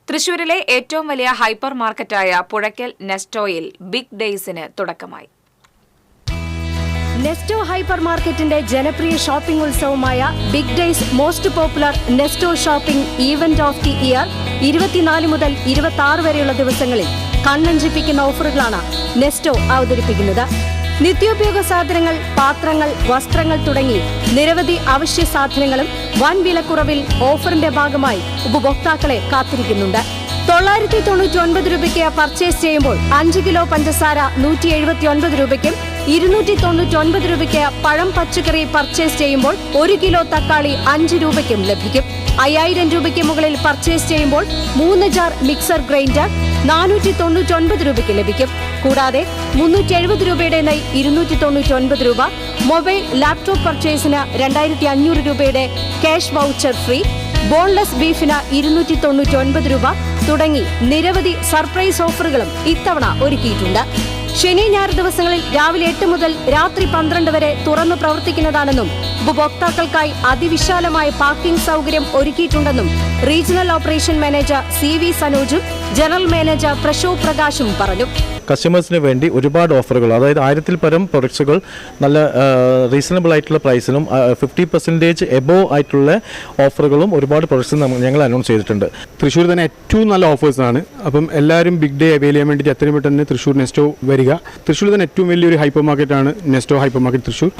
തൃശൂരിലെ ഏറ്റവും വലിയ ഹൈപ്പർ മാർക്കറ്റായ പുഴയ്ക്കൽ നെസ്റ്റോയിൽ ബിഗ് ഡേയ്സിന് തുടക്കമായി. നെസ്റ്റോ ഹൈപ്പർ മാർക്കറ്റിന്റെ ജനപ്രിയ ഷോപ്പിംഗ് ഉത്സവമായ Big Days most popular Nesto shopping event of the year 24 മുതൽ 26 വരെയുള്ള ദിവസങ്ങളിൽ കണ്ണഞ്ചിപ്പിക്കുന്ന ഓഫറുകളാണ് നെസ്റ്റോ അവതരിപ്പിക്കുന്നത്. നിത്യോപയോഗ സാധനങ്ങൾ, പാത്രങ്ങൾ, വസ്ത്രങ്ങൾ തുടങ്ങി നിരവധി അവശ്യ സാധനങ്ങളും വൻ വിലക്കുറവിൽ ഓഫറിന്റെ ഭാഗമായി ഉപഭോക്താക്കളെ കാത്തിരിക്കുന്നുണ്ട്. 999 രൂപയ്ക്ക് പർച്ചേസ് ചെയ്യുമ്പോൾ 5 കിലോ പഞ്ചസാര 179 രൂപയ്ക്കും 299 രൂപയ്ക്ക് പഴം പച്ചക്കറി പർച്ചേസ് ചെയ്യുമ്പോൾ 1 കിലോ തക്കാളി 5 രൂപയ്ക്കും ലഭിക്കും. 5000 രൂപയ്ക്ക് മുകളിൽ പർച്ചേസ് ചെയ്യുമ്പോൾ 3 ജാർ മിക്സർ ഗ്രൈൻഡർ 499 രൂപയ്ക്ക് ലഭിക്കും. കൂടാതെ 370 രൂപയുടെ നെയ് 299 രൂപ, മൊബൈൽ ലാപ്ടോപ്പ് പർച്ചേസിന് 2500 രൂപയുടെ ക്യാഷ് വൗച്ചർ ഫ്രീ, ബോൺലെസ് ബീഫിന് 299 രൂപ തുടങ്ങി നിരവധി സർപ്രൈസ് ഓഫറുകളും ഇത്തവണ ഒരുക്കിയിട്ടുണ്ട്. ശനി ഞായർ ദിവസങ്ങളിൽ രാവിലെ 8 മുതൽ രാത്രി 12 വരെ തുറന്നു പ്രവർത്തിക്കുന്നതാണെന്നും ഉപഭോക്താക്കൾക്കായി അതിവിശാലമായ പാർക്കിംഗ് സൗകര്യം ഒരുക്കിയിട്ടുണ്ടെന്നും റീജിയണൽ ഓപ്പറേഷൻ മാനേജർ CV സനോജും ജനറൽ മാനേജർ പ്രശോഭ് പ്രകാശും പറഞ്ഞു. കസ്റ്റമേഴ്സിന് വേണ്ടി ഒരുപാട് ഓഫറുകൾ, അതായത് 1000-ൽ പരം പ്രൊഡക്ട്സുകൾ നല്ല റീസണബിൾ ആയിട്ടുള്ള പ്രൈസിനും 50% എബോവ് ആയിട്ടുള്ള ഓഫറുകളും ഒരുപാട് പ്രൊഡക്ട്സ് ഞങ്ങൾ അനൗൺസ് ചെയ്തിട്ടുണ്ട്. തൃശ്ശൂർ തന്നെ ഏറ്റവും നല്ല ഓഫേഴ്സാണ്. അപ്പം എല്ലാവരും ബിഗ് ഡേ അവൈൽ ചെയ്യാൻ വേണ്ടിയിട്ട് എത്രയും പെട്ടെന്ന് തൃശ്ശൂർ നെസ്റ്റോ വരിക. തൃശ്ശൂർ തന്നെ ഏറ്റവും വലിയൊരു ഹൈപ്പർ മാർക്കറ്റാണ് നെസ്റ്റോ ഹൈപ്പർ മാർക്കറ്റ് തൃശ്ശൂർ.